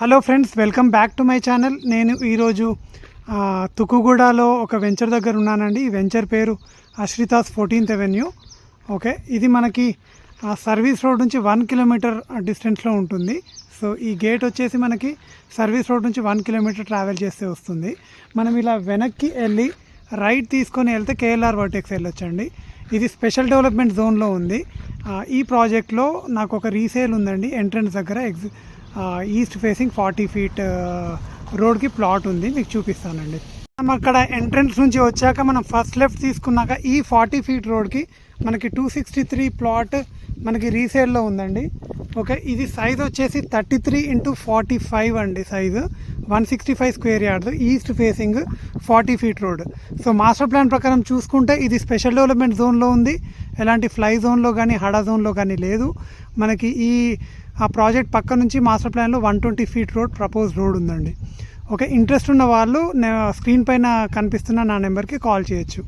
Hello friends, welcome back to my channel. నేను ఈరోజు తుకుగూడలో ఒక వెంచర్ దగ్గర ఉన్నానండి. ఈ వెంచర్ పేరు అశ్రితాస్ 14th అవెన్యూ. ఓకే, ఇది మనకి సర్వీస్ రోడ్ నుంచి 1 కిలోమీటర్ డిస్టెన్స్లో ఉంటుంది. సో ఈ గేట్ వచ్చేసి మనకి సర్వీస్ రోడ్ నుంచి 1 కిలోమీటర్ ట్రావెల్ చేస్తే వస్తుంది. మనం ఇలా వెనక్కి వెళ్ళి రైట్ తీసుకొని వెళ్తే కేఎల్ఆర్ వర్టెక్స్ వెళ్ళొచ్చండి. ఇది స్పెషల్ డెవలప్మెంట్ జోన్లో ఉంది. ఈ ప్రాజెక్ట్లో నాకు ఒక రీసేల్ ఉందండి. ఎంట్రన్స్ దగ్గర ఈస్ట్ ఫేసింగ్ 40 feet రోడ్కి ప్లాట్ ఉంది, మీకు చూపిస్తానండి. మనం అక్కడ ఎంట్రన్స్ నుంచి వచ్చాక మనం ఫస్ట్ లెఫ్ట్ తీసుకున్నాక ఈ 40 feet రోడ్కి మనకి 263 ప్లాట్ మనకి రీసేల్లో ఉందండి. ఓకే, ఇది సైజ్ వచ్చేసి 33x45 అండి. Size 165 square yards, east facing 40 feet road. So master plan ప్రకారం చూసుకుంటే ఇది స్పెషల్ డెవలప్మెంట్ జోన్లో ఉంది. ఎలాంటి ఫ్లై జోన్లో కానీ హడా జోన్లో కానీ లేదు. మనకి ఆ ప్రాజెక్ట్ పక్క నుంచి మాస్టర్ ప్లాన్లో 120 feet రోడ్ ప్రపోజ్ రోడ్ ఉందండి. ఓకే, ఇంట్రెస్ట్ ఉన్న వాళ్ళు స్క్రీన్ పైన కనిపిస్తున్న నా నెంబర్కి కాల్ చేయొచ్చు.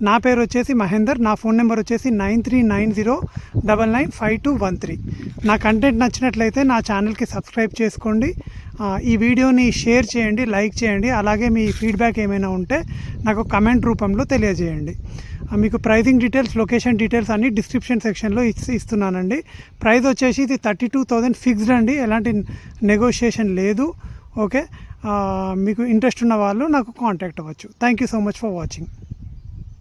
నా పేరు వచ్చేసి మహేందర్. నా ఫోన్ నెంబర్ వచ్చేసి 9390995213. నా కంటెంట్ నచ్చినట్లయితే నా ఛానల్కి సబ్స్క్రైబ్ చేసుకోండి. ఈ వీడియోని షేర్ చేయండి, లైక్ చేయండి. అలాగే మీ ఫీడ్బ్యాక్ ఏమైనా ఉంటే నాకు కమెంట్ రూపంలో తెలియజేయండి. మీకు ప్రైజింగ్ డీటెయిల్స్, లొకేషన్ డీటెయిల్స్ అన్నీ డిస్క్రిప్షన్ సెక్షన్లో ఇస్తున్నానండి. ప్రైస్ వచ్చేసి ఇది 32,000 ఫిక్స్డ్ అండి, ఎలాంటి నెగోషియేషన్ లేదు. ఓకే, మీకు ఇంట్రెస్ట్ ఉన్న వాళ్ళు నాకు కాంటాక్ట్ అవ్వచ్చు. Thank you so much for watching.